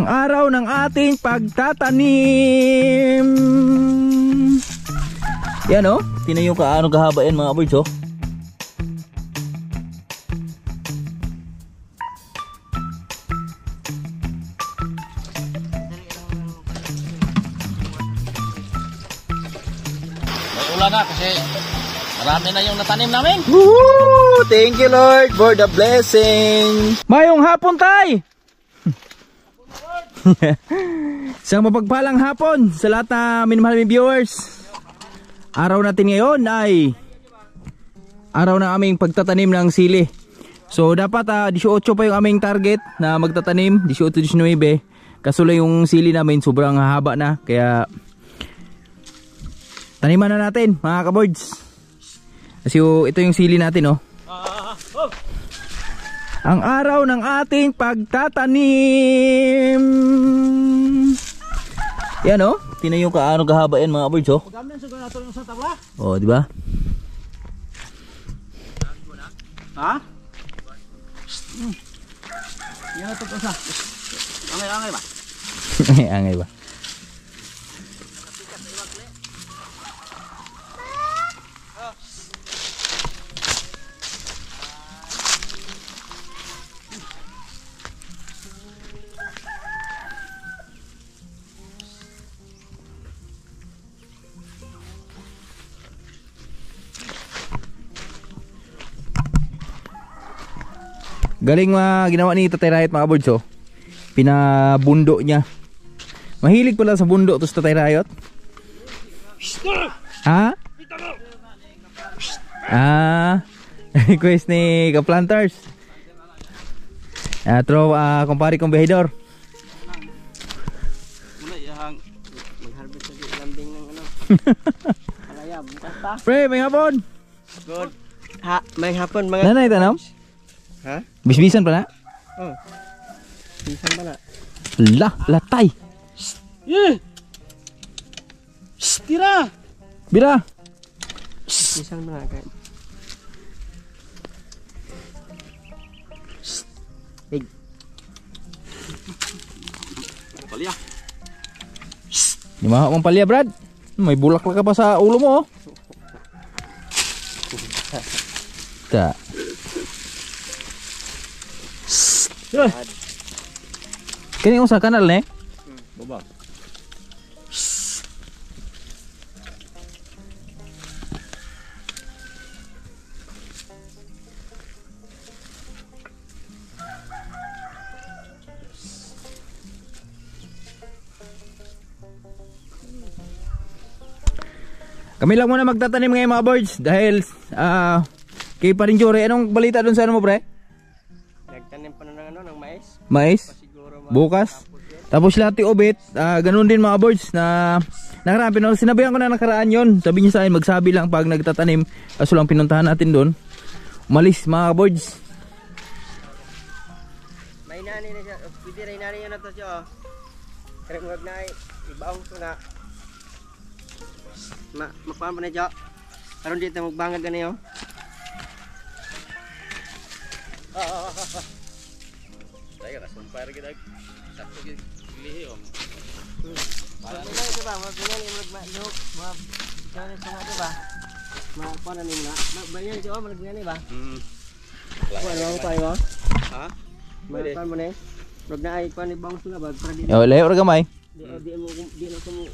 Ang araw ng ating pagtatanim. Yan oh, tingnan yung kaano kahaba yan mga birds oh. May ulan na kasi marami na yung natanim namin. Woo! Thank you Lord for the blessing. Mayong hapon tay. Isang mapagpalang hapon sa lahat na minamahal ng viewers. Araw natin ngayon ay araw ng aming pagtatanim ng sili. So dapat 18 pa yung aming target na magtatanim, 18-19. Kaso lang yung sili namin sobrang haba na, kaya taniman na natin mga kaboards. Kasi ito yung sili natin oh. Ang araw ng ating pagtatanim. Yan oh, tingnan yung kaano kahaba yan mga birds oh. Oh, di ba? Ha? Yan na ito sa. Angay ba? Angay ba? Galing ginawa ni Tatay Riot mga birds oh. Pinabundo niya. Mahilig pala sa bundo to sa Tatay Riot. Ha? Request ni Kaplanters. Throw kumpare kong behedor. Muna yang mag-harvest sa lambing ng ano. Alaya, bukas pa. Pre, may hapon. Good. Ha, may hapon mga. Nanay tanam? Ha? Bisbisan pa na? Oh. Bisan ba na? Latay. Yeah. Tira. Bira. Bisan ba na kay? Hey. Palya. Di maha mong palya, Brad. May bulak ka pa sa ulo mo oh. Ta. Kani yung sa kanal ne? Baba. Kami lang muna magtatanim ngayon mga birds dahil kay Parinjore, anong balita doon sa ano mo pre? Nagtanim pa na ng ano, ng mais. Mais? Bukas? Tapos lahat obit, ganun din mga birds na nakaraan, sinabihan ko na nakaraan yon. Sabi niya sa akin, magsabi lang pag nagtatanim. Kaso lang pinuntahan natin doon. Umalis mga birds. May nani na siya, pwede rin nani yun na to siya. Kaya huwag na ibaong ko na. Makuhaan pa na siya. Karoon dito magbangag ka na yun. Tayo ka, sumpay rin kita. Sakto lihi o. Magbilang ito ba? Magbilang yung magluk. Magbilang ito nga ito ba? Makuhaan na nila. Magbilang ito o, magbilang ba? Kuhaan mo pa yun o? Ha? Magkuhaan mo na eh. Huwag na ay kuhaan ibang sila ba? Layo rin gamay. Di na ito mo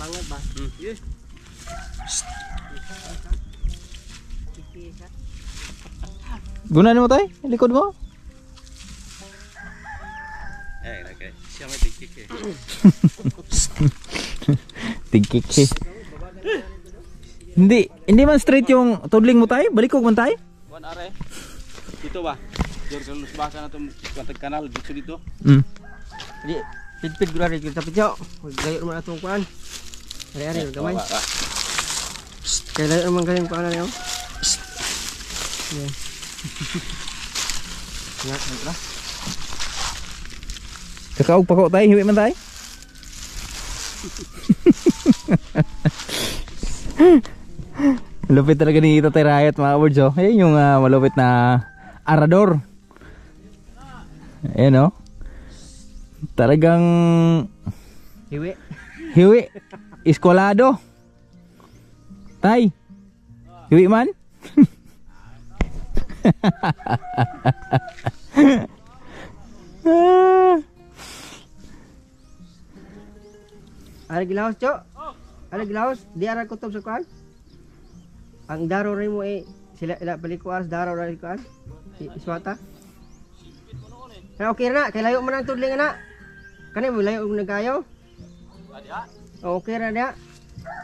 bangag ba? Yes. Gunahan mo tayo? Likod mo? Okay. Siya may tigkik eh. Tigkik eh. Hindi man straight yung tudling mo tayo? Balikog man tayo? Buwan are. Dito ba? Diyan sa lusbasa na itong kwantag kanal. Dito. Jadi, pit-pit gula rin. Tapi siya, gayo naman itong kuhan. Ari-ari, gamay. Kaya layo naman galing kuhan na niyo. Yan. Nga. Kakaog pa ko tayo, hiwi man tayo. Lupit talaga ni Tatay Riot mga birds oh. Ayan yung malupit na arador. Ayan oh. Talagang Hiwi. hiwi. Eskwalado. Tay. Hiwi man? Ada gilaos, Cok. Ada gilaos, di ara kutob sa kuan. Ang daro rin mo sila ila palikuan sa daro rin kuan. Iswata. Okay na, kay layo man ang tudling na. Kani mo layo nagayo? Okay ra dia.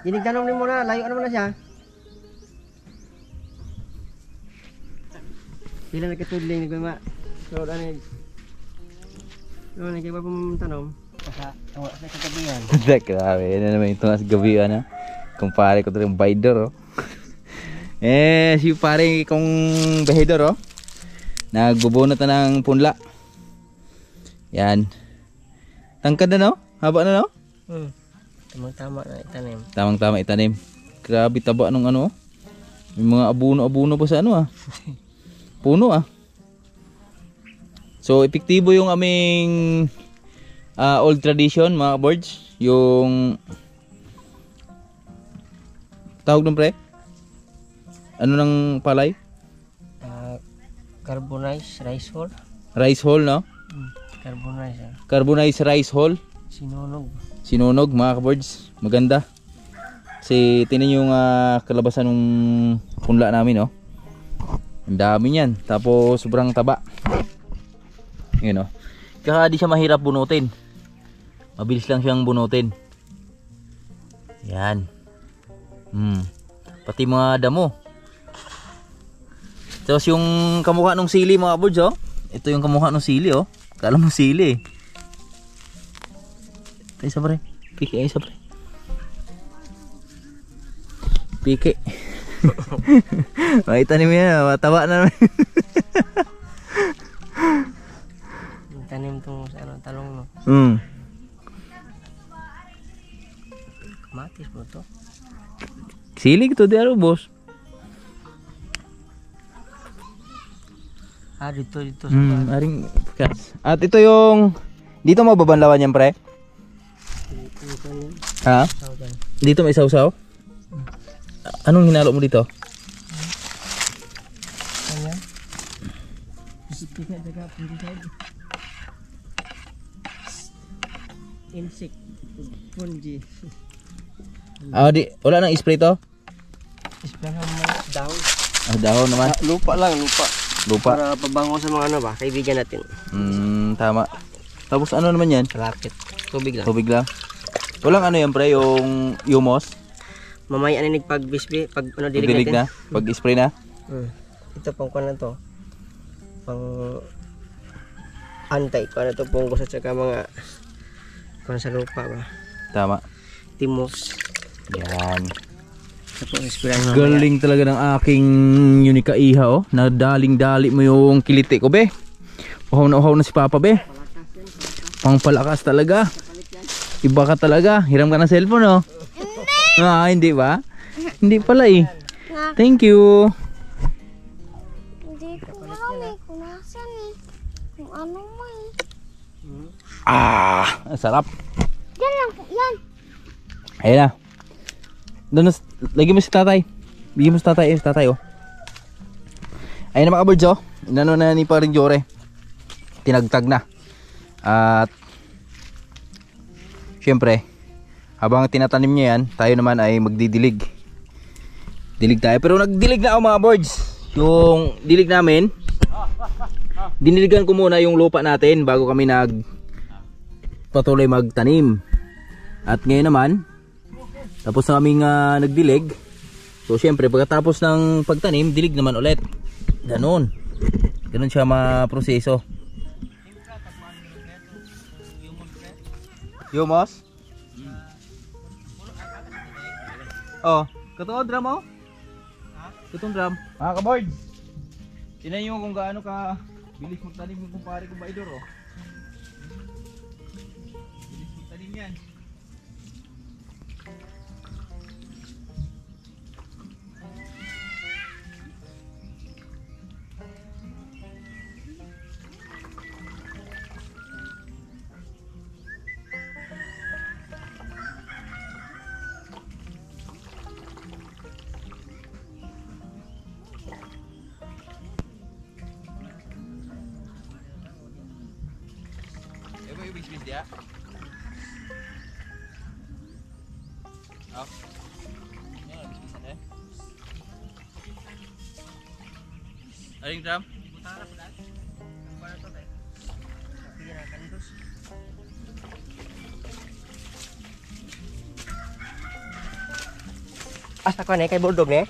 Ginigdanom nimo na, layo naman na siya. Pila na katudling ni Guma. So ani. No ni kay tanom. Sa wala sa kagabihan. Grabe, yan na naman ito nga sa gabi na. Kumpare ko ito yung baydor, oh. Si pare kong bahidor, oh. Nagbubunot na ng punla. Yan. Tangkad na, no? Haba na, no? Tamang-tama na itanim. Tamang-tama itanim. Grabe taba nung ano, oh. May mga abuno-abuno pa sa ano, ah. Puno, ah. So, epektibo yung aming old tradition, mga boards. Yung tawag ng pre? Ano ng palay? Carbonized rice hull. Rice hull, no? Carbonized. Carbonized rice hull. Sinunog. Sinunog, mga boards. Maganda. Kasi tinan yung kalabasan ng punla namin, no? Ang dami niyan. Tapos sobrang taba. Yun, no? Kaya di siya mahirap bunutin. Mabilis lang siyang bunutin. Yan. Pati mga damo. Tapos yung kamukha ng sili, mga boards, oh. Ito yung kamukha ng sili, oh. Kala mo sili. Ito isa pre. Piki isa pre. Piki. Makitanim yan, mataba na naman. Tanim tong sa ano, talong, no? Matis mo to. Sili ito di aro, boss. Dito sa aring kas. At ito yung dito mo babanlawan yan, pre? Ha? Dito may sausaw? Anong hinalo mo dito? Ayan. Insect. Fungi. Wala nang spray to? Spray naman dahon. Dahon naman. Lupa lang, lupa. Para pabango sa mga ano ba, kaibigan natin. Tama. Tapos ano naman yan? Rapid. Tubig lang. Tubig lang. Walang ano yan, pre, yung humos? Mamaya aninig pag bisbi, pag ano dilig natin. Na? Pag spray na? Ito pang kuan na to. Pang antay kuan na to, punggos at saka mga kuan sa lupa ba. Tama. Timos. Yan. Tapos galing talaga ng aking Unica Iha, oh. Nadaling-dali mo yung kiliti ko, be. Uhaw na si Papa, be. Pangpalakas talaga. Iba ka talaga. Hiram ka ng cellphone, oh. Hindi ba? Hindi pala, eh. Thank you. Hindi ko alam kung nasan, eh. Kung ano mo, eh. Ang sarap. Yan lang po, yan. Ayan na. Doon, lagi mo si tatay. Bigyan mo si tatay, oh. Ayan na mga birds, oh. Inano na ni paring Jore. Tinagtag na. At syempre, habang tinatanim niya yan, tayo naman ay magdidilig. Dilig tayo. Pero nagdilig na ako, mga birds. Yung dilig namin, diniligan ko muna yung lupa natin bago kami patuloy magtanim. At ngayon naman, tapos na kaming nagdilig. So syempre pagkatapos ng pagtanim, dilig naman ulit. Ganon siya maproseso. Humos? Oh, katong drum, oh. Katong drum. Mga ka-boards, tingnan nyo kung gaano ka bilis magtanim yung kumpare kong baidor, oh. Bilis magtanim yan. bis dia. Oh. Ya, bis-bisan eh. Aling drum? Utara pala. Ang para to dai. Pila kan dos. Asa ko ne kay bulldog ne?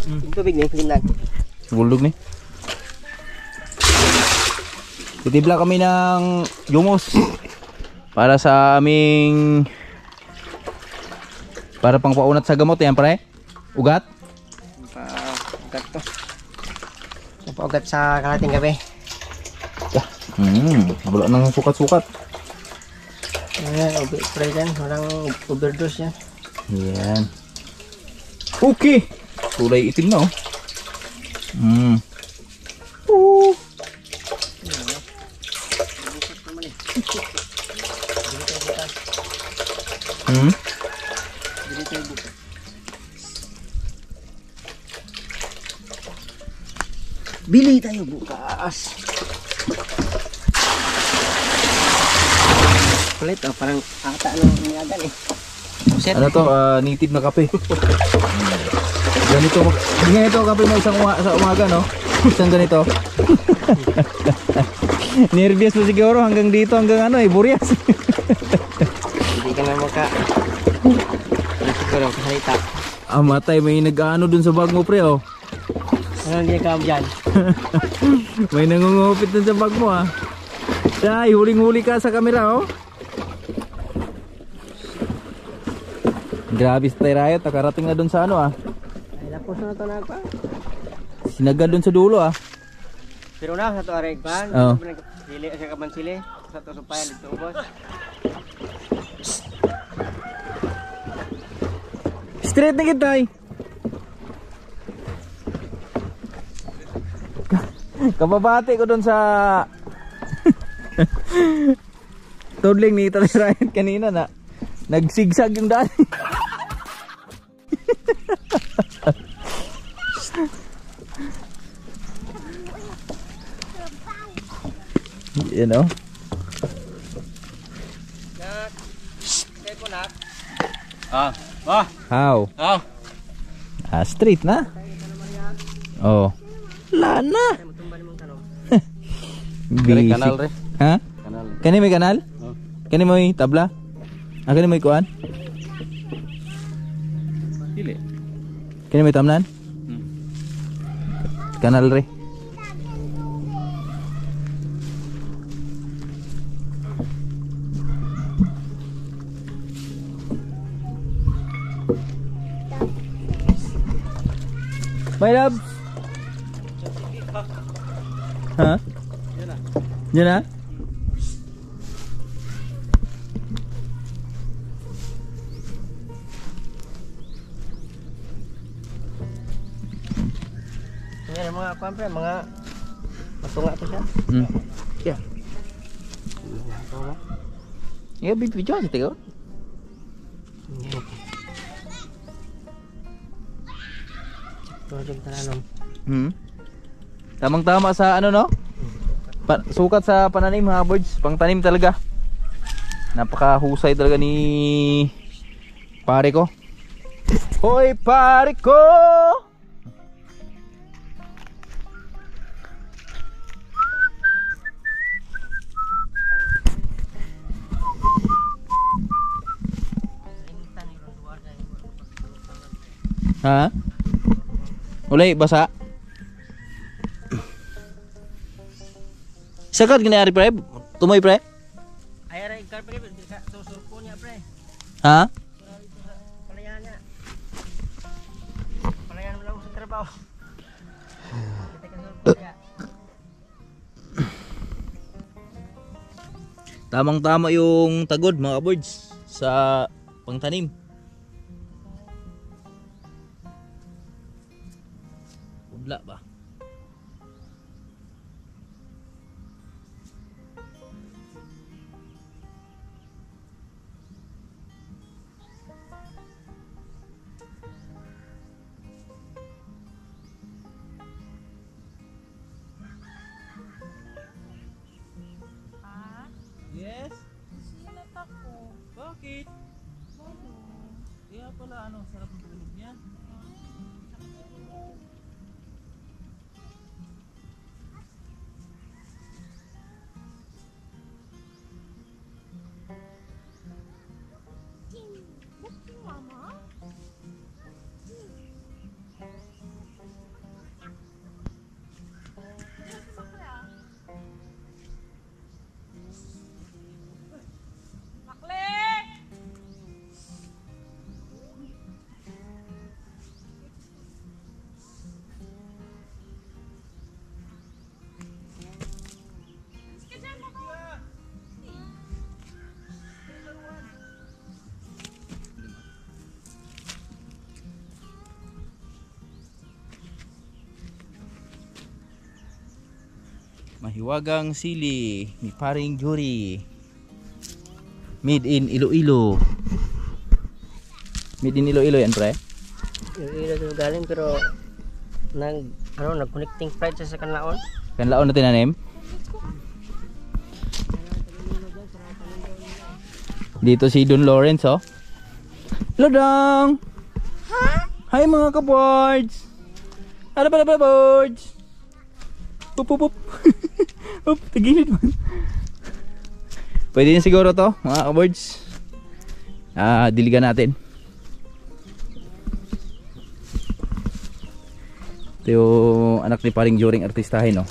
Yung tubig ne, limnan. Buldog ni. Titibla kami ng yumos para sa aming para pang paunat sa gamot yan pre. Ugat. Paugat to. Paugat sa kalating gabi. Wala nang sukat-sukat. Ayan, spray dyan. Walang overdose yan. Yan. Okay. Kulay itim na oh. Bili tayo bukas. Kulit oh, parang ata ng iniagan eh. Set. Ano to? Native na kape. Ganito kape mo sa umaga no? Isang ganito. Nervyos mo siguro hanggang dito hanggang ano eh, Burias. Hindi ka na maka. Siguro kasalita. Matay may nag-ano dun sa bag mo pre oh. Ano hindi ka dyan? May nangungupit dun sa bag mo ah. Ay, huling-huli ka sa kamera oh. Grabe sa Tayrayot, nakarating na dun sa ano ah. Ay, lapos na ito na pa. Sinagad dun sa dulo ah. Pero na, sa ito aray pan. Oo. Sili, sa kaman sili. Sa ito supayan dito ubos. Straight na kita eh. Kababati ko dun sa tudling ni Tayrayot kanina na nagsigsag yung daan. You know? Nak. Kaya po nak. How? Straight na? Oh. Lana. Kani kanal re. Ha? Kanal. Kani may kanal? Kani may tabla? Kani may kuan? Dili. Kani may tamnan? Kanal re. My love. Ha? Yan na? Yan mga kuan pre, mga matunga to siya. Yeah. Yeah, video aja teko. Project tananong. Tamang-tama sa ano no? Sukat sa pananim mga birds, pangtanim talaga. Napakahusay talaga ni pare ko. Hoy pare ko. Ha? Ulay basa. Sakat ginayari pre? Tumoy pre? Ay aray kar pre, susurpo niya pre. Ha? Palayan niya. Palayan mo lang sa trabaho. Kita ka surpo niya. Tamang-tama yung tagod mga birds sa pangtanim. Udla ba? Yes. Silat ako. Bakit? Kaya pala sarap ng tulog niya. Bukti mama? Mahiwagang sili ni paring Juri. Made in Iloilo. Made in Iloilo yan, pre? Iloilo ito galing pero nag-connecting flight sa kanlaon. Kanlaon na tinanim? Dito si Don Lawrence, oh. Lodong! Hi mga ka-boards! Ano pala boards? Pup pup pup. Up, tagilid man. Pwede din siguro to, mga ka-boards. Diligan natin. Ito yung anak ni paring Joring artistahin, no?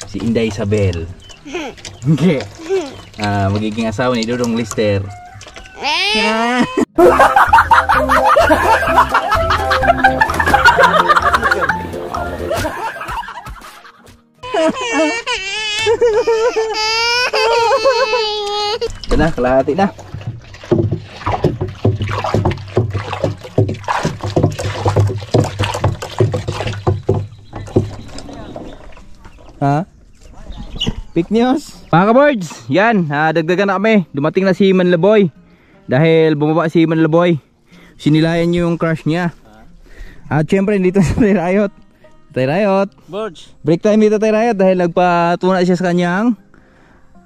Si Inday Isabel. Okay. Magiging asawa ni Dodong Lister. Ito na, kalahati na. Ha? Fake news. Mga ka-boards, yan, dagdagan na kami. Dumating na si Manlaboy. Dahil bumaba si Manlaboy, sinilayan niyo yung crush niya. At syempre dito sa Tay Riot. Tay Riot, Boards. break time dito Tay Riot dahil nagpatuna siya sa kanyang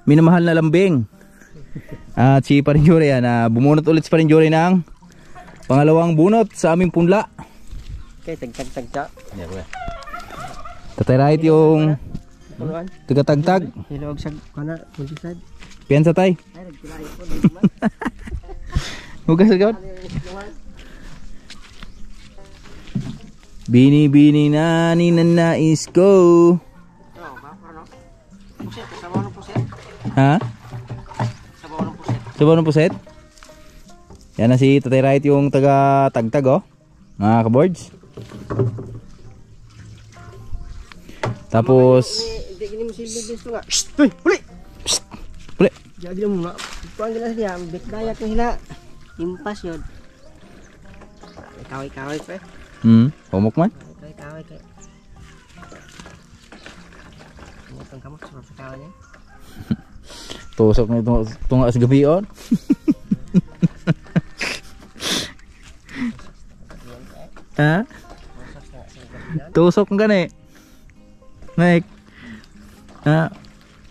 minamahal na lambing. At si Parinjore yan, bumunot ulit si Parinjore ng pangalawang bunot sa aming punla. Okay, tagtag-tagta. Tay Riot yung Puluan. taga-tagtag. Hilog sa kana, multisad. Piyansa tay. Ay, nagkilay ko. Hugas agad. Bini-bini na ninanais ko. Puset, sabaw ng puset. Ha? Sabaw ng puset. Sabaw ng puset? Yan na si Tatay Riot yung taga-tagtag, oh. Mga ka-boards. Tapos Hindi gini mo silbi din nga. Uy! Huli! Huli! Jadi mo na. Kuan gila siya, bekdayak na hila. Impas yun. Kaway-kaway pa eh. Pumok man? Kaway-kaway kay. Tumutong kamot sa kaway niya. Tusok na tunga sa gabi, oh. Ha? Tusok nga na eh. Mike.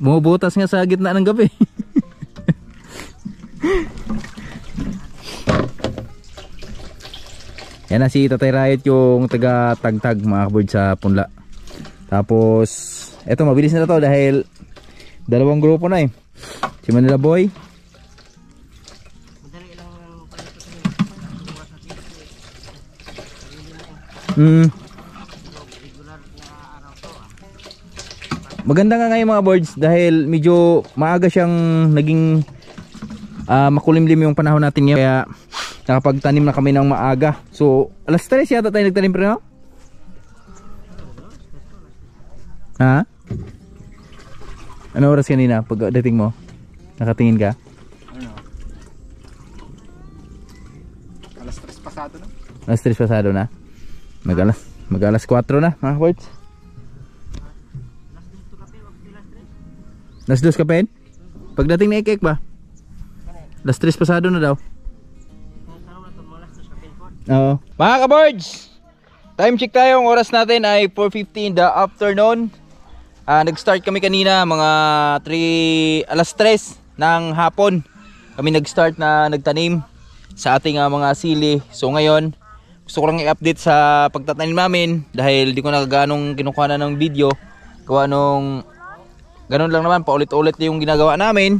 Bumubutas nga sa gitna ng gabi. Yan na si Tatay Riot yung taga-tagtag mga kaboard sa punla. Tapos eto mabilis na to dahil dalawang grupo na eh. Si Manila Boy. Madali lang palito sa Maganda nga ngayon mga boards dahil medyo maaga siyang naging makulimlim yung panahon natin ngayon. Kaya nakapagtanim na kami ng maaga. So alas 3 yata tayo nagtanim pero no? Ha? Ano oras kanina pagdating mo? Nakatingin ka? Ano? Alas 3 pasado na. Alas 3 pasado na? Mag-alas 4 na mga boards. Alas 2 ka pen? Pagdating na i-cake ba? Alas 3 pasado na daw. Oo. Mga ka-boards, time check tayo. Ang oras natin ay 4:50 in the afternoon. Nag-start kami kanina mga alas 3. ng hapon kami nag-start na nagtanim sa ating mga sili. So ngayon, gusto ko lang i-update sa pagtatanim namin dahil di ko na ganong kinukuha na ng video. Gawa nung ganun lang naman, paulit-ulit yung ginagawa namin.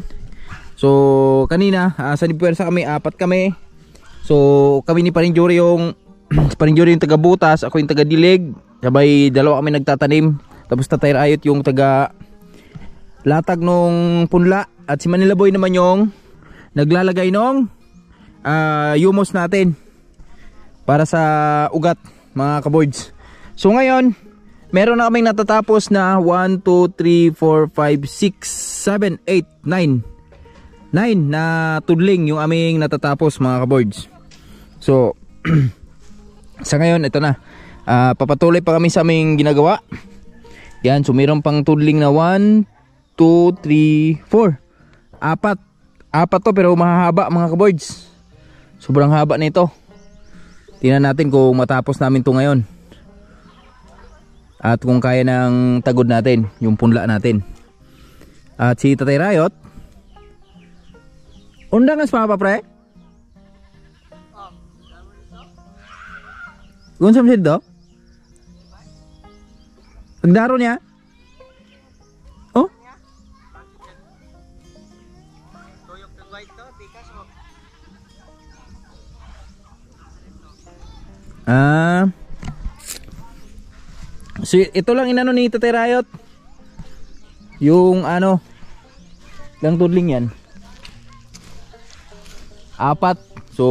So kanina, sa Nipuwersa kami, 4 kami. So kami ni Parinjuri yung Parinjuri yung taga-butas, ako yung taga-dilig. Sabay dalawa kami nagtatanim. Tapos Tatay Rayot yung taga-latag nung punla. At si Manila Boy naman yung naglalagay nung humus natin para sa ugat, mga kaboards. So ngayon, meron na kaming natatapos na 1, 2, 3, 4, 5, 6, 7, 8, 9 na tudling yung aming natatapos, mga kaboards. So sa ngayon, ito na, papatuloy pa kami sa aming ginagawa. Yan, so meron pang tudling na 1, 2, 3, 4, 4 to, pero mahahaba, mga kaboards. Sobrang haba nito. Tingnan natin kung matapos namin to ngayon. At kung kaya ng tagod natin, yung punla natin. At si Tatay Rayot, undang as pa pre? Gunsam siya do? Pagdaro niya? Oh? So ito lang inano ni Tatay Rayot. Yung ano, lang tudling yan. 4. So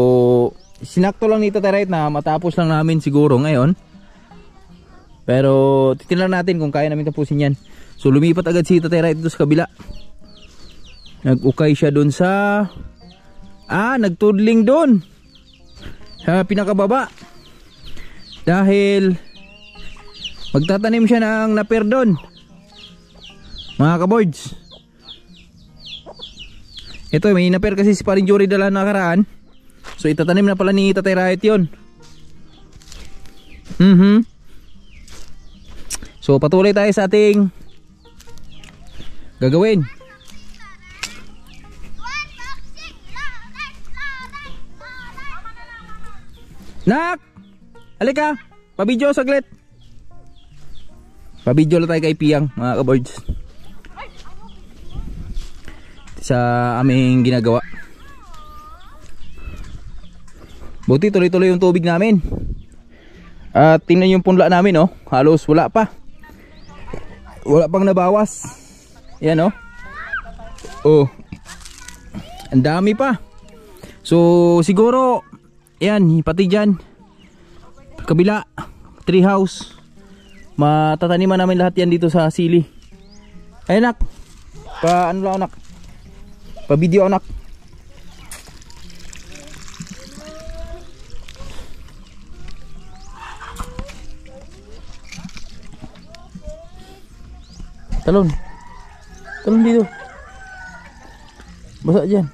sinakto lang ni Tatay Rayot na matapos lang namin siguro ngayon. Pero titingnan natin kung kaya namin tapusin yan. So lumipat agad si Tatay Rayot dito sa kabila. Nag-ukay siya dun sa nagtudling dun sa pinakababa. Dahil magtatanim siya ng naper dun, mga kaboards. Ito, may naper kasi si Parinjuri dala nakaraan. So itatanim na pala ni Tatay Rayot yun. So patuloy tayo sa ating gagawin. Nak! Halika! Pabidyo saglit! Pabidyo lang tayo kay Piyang, mga kaboards. Sa aming ginagawa. Buti tuloy-tuloy yung tubig namin. At tingnan yung punla namin, oh. Halos wala pa. Wala pang nabawas. Yan, oh. Oh. Ang dami pa. So siguro yan, pati dyan kabila, tree house, matataniman namin lahat yan dito sa sili. Ay anak, pa ano lang anak, pa video anak. Talon, talon dito, basa dyan.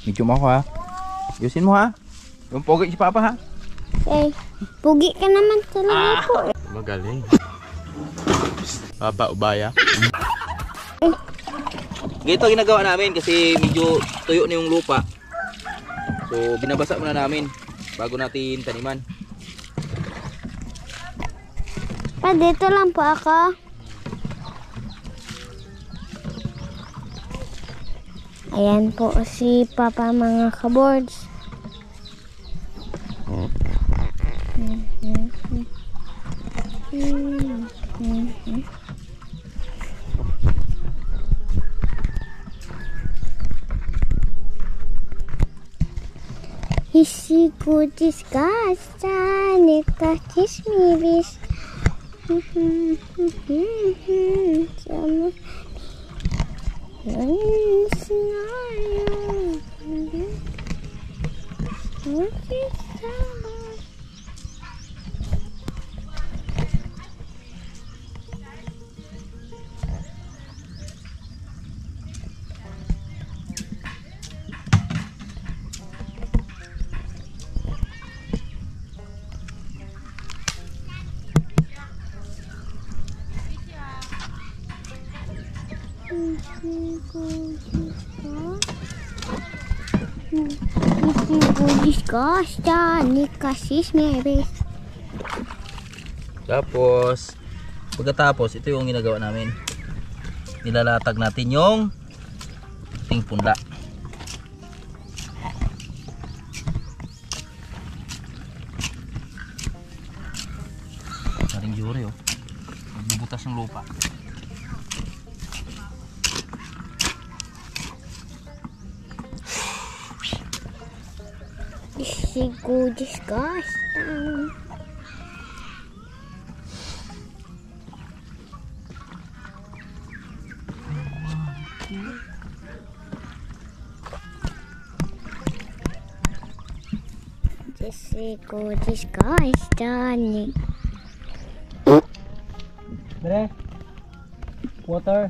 Medyo mo ako ha, ayusin mo ha. Yung pogi si Papa ha. Pugi ka naman talaga po. Magaling. Papa, ubaya. Ganito ginagawa namin kasi medyo tuyo na yung lupa. So binabasa muna namin bago natin taniman. Pa, dito lang po ako. Ayan po si Papa, mga kaboards. Hisikutis kasta nekatis miris. Sama Tapos pagkatapos ito yung ginagawa namin. Nilalatag natin yung ating punda. Maring jure oh. Magbubutas ng lupa. Sigo disgusting. Sigo disgusting. Dre. Water.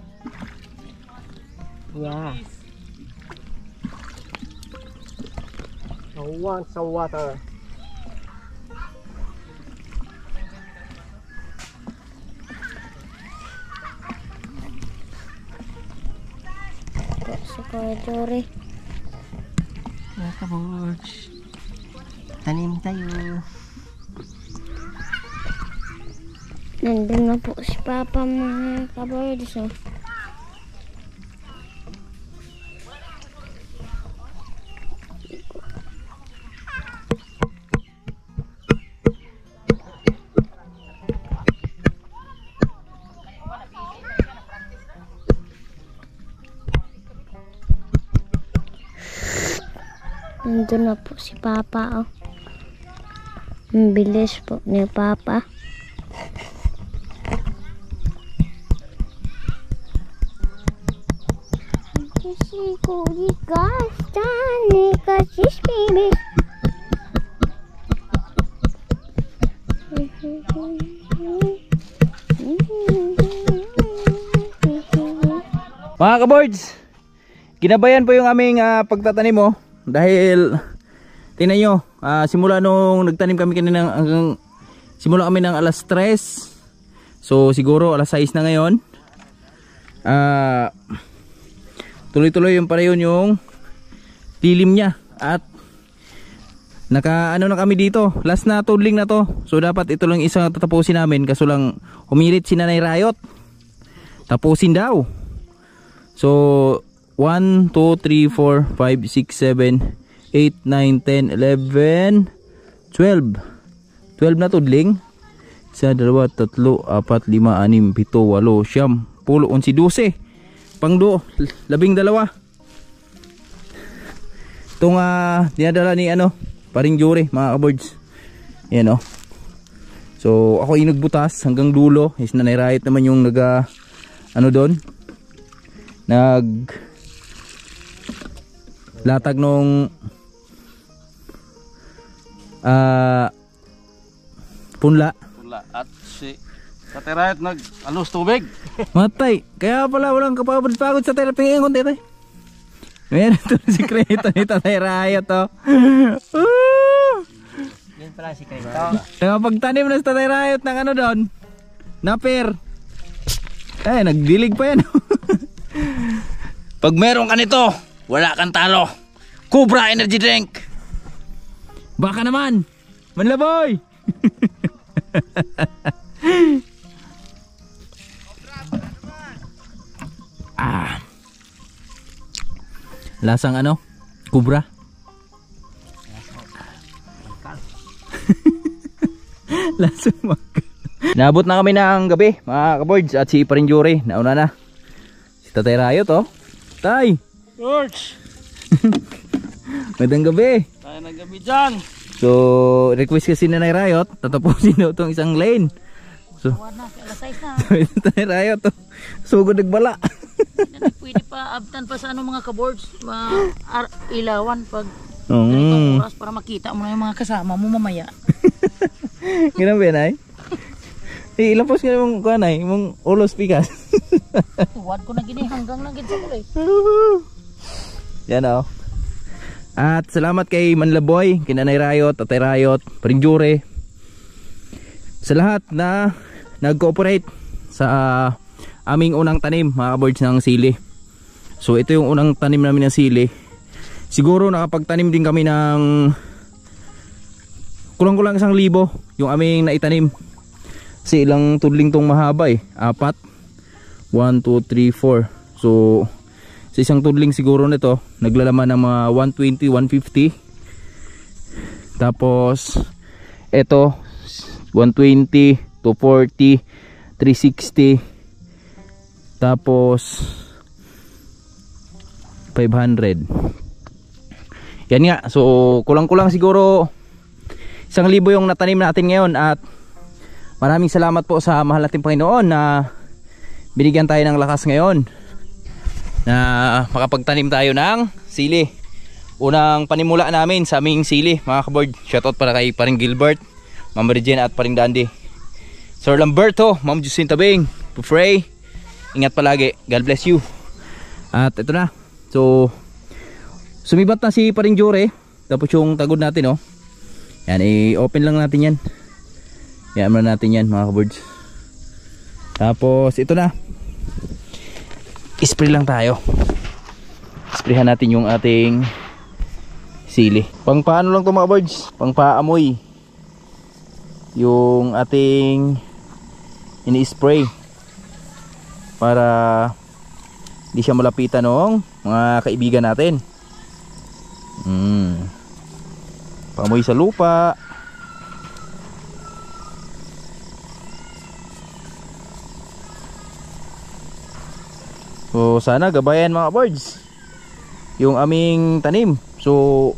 Yeah. I want some water. Sa koridore. Mga kabords, tanim tayo. Nandun na po si Papa mga kabords. Oh. Nandun na po si Papa. Oh. Ang bilis po ni Papa. Sigo disgusting. Kasis baby. Mga kaboards, ginabayan po yung aming pagtatanim mo. Dahil tingnan nyo, simula nung nagtanim kami kanina hanggang simula kami ng alas 3. So siguro alas 6 na ngayon. Tuloy-tuloy yung pareyon yung dilim niya. At naka ano na kami dito, last na tudling na to. So dapat ito lang isang tatapusin namin. Kaso lang humirit si Nanay Rayot, tapusin daw. So 1, 2, 3, 4, 5, 6, 7, 8, 9, 10, 11, 12. 12 na tudling. 1, 2, 3, 4, 5, 6, 7, 8, 9, 10, 11, 12. Pangdo, 12. Itong dinadala ni paring jure mga kaboards. Yan oh. So ako yung nagbutas hanggang dulo. Is Nanay Rayot naman yung doon. Latag nung punla At si Tatay Rayot nag-alos tubig. matay, kaya pala walang kapagod sa teraping kundi tayo. Meron ito na sikreto ni Tatay Rayot oh. Yan pala si Krito. Pagtanim na sa Tatay Rayot ng doon napir, nagdilig pa yan. Pag meron ka nito, wala kang talo. Cobra Energy Drink. Baka naman, Manlaboy. Lasang Cobra. Lasang magkal. Naabot na kami ng gabi mga kaboards. At si paring jure nauna na. Si Tatay Rayot oh. Tay George! magandang gabi. Tayo ng gabi dyan. So request kasi Nanay Rayot, tatapusin daw itong isang lane. So Alas 6 na. Tatay Rayot oh. Sugod nagbala. Pwede pa abtan pa sa mga kaboards, ilawan pag oras para makita mo na yung mga kasama mo mamaya. Ganun ba yan ay? Ilang post nga mong kuhanay, mong ulos pikas. Tuwad ko na gini hanggang lang sa kulay. Yan o. At salamat kay Manlaboy, kay Nanay Rayot, Tatay Rayot, paring jure, sa lahat na nag-cooperate sa aming unang tanim mga kaboards ng sili. So ito yung unang tanim namin ng sili. siguro nakapagtanim din kami ng kulang-kulang 1,000 yung aming naitanim. Kasi ilang tudling tong mahaba eh, 4, 1, 2, 3, 4. So sa isang tudling siguro nito naglalaman ng mga 120, 150. Tapos ito 120, 240, 360, tapos 500. Yan nga, so kulang-kulang siguro 1,000 yung natanim natin ngayon. At maraming salamat po sa mahal nating Panginoon na binigyan tayo ng lakas ngayon na makapagtanim tayo ng sili. Unang panimula namin sa aming sili, mga kaboard. Shoutout para kay Paring Gilbert, Ma'am Regina at Paring Dandy, Sir Lamberto, Ma'am Jacinta Bing, Pufrey. Ingat palagi, God bless you. At ito na, so sumibat na si Paring Jure. Tapos yung tagod natin, oh, yan, i-open lang natin yan. Yan muna natin yan, mga kaboards. Tapos ito na, spray lang tayo. Sprayhan natin yung ating sili. Pang paano lang ito, mga kaboards? Pang paamoy yung ating ini-spray para hindi siya malapitan ng mga kaibigan natin. Paamoy sa lupa. So sana gabayan, mga birds, yung aming tanim. So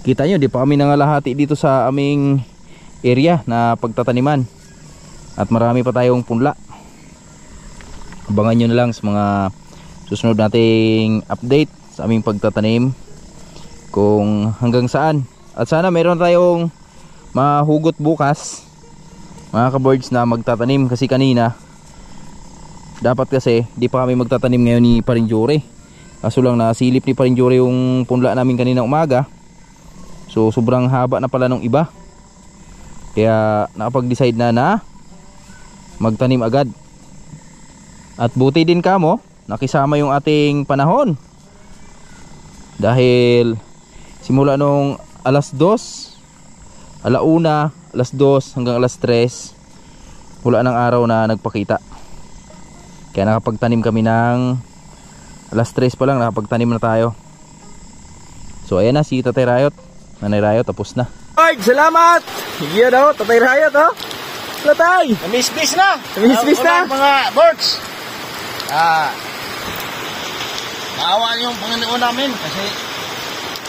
kita nyo, di pa kami nangalahati dito sa aming area na pagtataniman. At marami pa tayong punla. Abangan nyo na lang sa mga susunod nating update sa aming pagtatanim, kung hanggang saan. At sana meron tayong mahugot bukas, mga kaboards, na magtatanim. Kasi kanina dapat kasi di pa kami magtatanim ngayon ni Paring Jure. Kaso lang nasilip ni Paring Jure yung punla namin kanina umaga. So sobrang haba na pala nung iba, kaya nakapag-decide na magtanim agad. At buti din kamo nakisama yung ating panahon, dahil simula nung alas 2, alauna, alas 2 hanggang alas 3 wala ng araw na nagpakita. Kaya nakapagtanim kami ng alas 3 pa lang, nakapagtanim na tayo. So ayan na si Tatay Rayot, Nanay Rayot, tapos na. Alright, salamat! Yan o, Tatay Rayot, o. Tatay! Namisbis na! Namisbis na! Mga birds! Maawa yung Panginoon namin kasi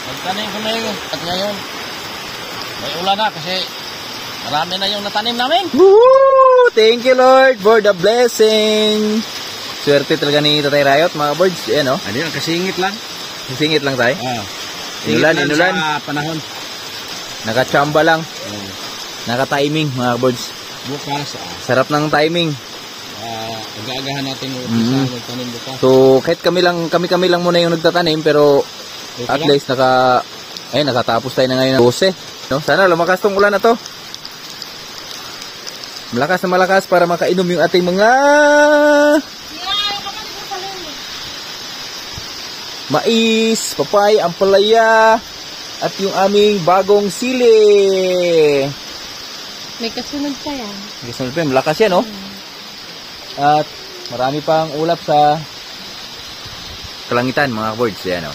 nagtanim kami at ngayon may ulan na kasi marami na yung natanim namin. Woo! Thank you, Lord, for the blessing. Swerte talaga ni Tatay Rayot, mga birds. Ayan, o. Ano yun, kasingit lang. Singit lang tayo. Inulan Inulan. sa panahon. Nakachamba lang. Naka-timing, mga birds. Bukas, Sarap ng timing.ag-aagahan natin magtanim bukas. So kahit kami lang muna yung nagtatanim, pero Okay at lang. least nakatapos tayo na ngayon ng 12, no? Sana lumakas tong ulan na to. Malakas na malakas para makainom yung ating mga mais, papay, ampalaya, at yung aming bagong sili. May kasunod pa yan. Gusto nyo, malakas yan, no? At marami pang ulap sa kalangitan, mga birds. Yan, no?